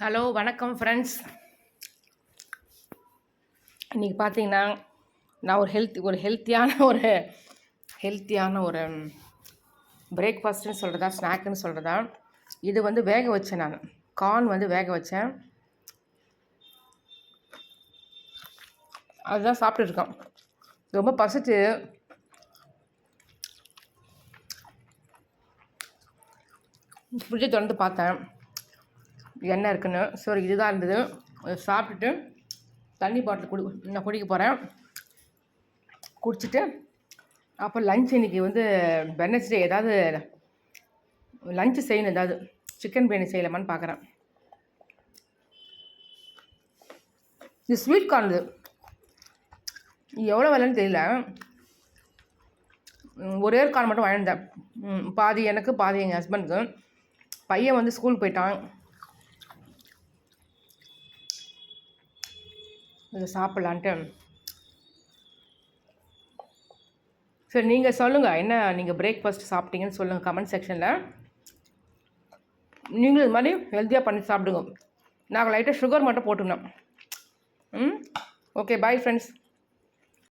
Hello வணக்கம் friends. இன்றைக்கி பார்த்தீங்கன்னா நான் ஹெல்த்தியான ஒரு பிரேக்ஃபாஸ்ட்டுன்னு சொல்கிறதா ஸ்நாக்குன்னு சொல்கிறதா. இது வேக வச்சேன். நான் கார்ன் வேக வச்சேன். அதுதான் சாப்பிட்டுருக்கேன். ரொம்ப பசிச்சு ஃப்ரிட்ஜை திறந்து பார்த்தேன் என்ன இருக்குன்னு. ஸோ இதுதான் இருந்தது. சாப்பிட்டுட்டு தண்ணி பாட்டில் நான் குடிக்க போகிறேன். குடிச்சிட்டு அப்போ லஞ்ச் இன்றைக்கி வெட்னஸ்டே ஏதாவது லஞ்சு செய்யணும். ஏதாவது சிக்கன் பிரியாணி செய்யலாமான்னு பார்க்குறேன். இது ஸ்வீட் கார்ன். இது எவ்வளோ விலைன்னு தெரியல. ஒரே கார்ன் மட்டும் வாங்கியிருந்தேன். பாதி எனக்கு பாதி எங்கள் ஹஸ்பண்டுக்கு. பையன் ஸ்கூல் போயிட்டான். இதை சாப்பிட்லான்ட்டு. சரி, நீங்கள் சொல்லுங்கள் என்ன நீங்கள் பிரேக்ஃபாஸ்ட் சாப்பிட்டீங்கன்னு சொல்லுங்கள் கமெண்ட் செக்ஷனில். நீங்களும் இது மாதிரி ஹெல்த்தியாக பண்ணி சாப்பிடுங்க. நாங்கள் லைட்டாக சுகர் மட்டும் போட்டுக்கணும். Okay, bye friends.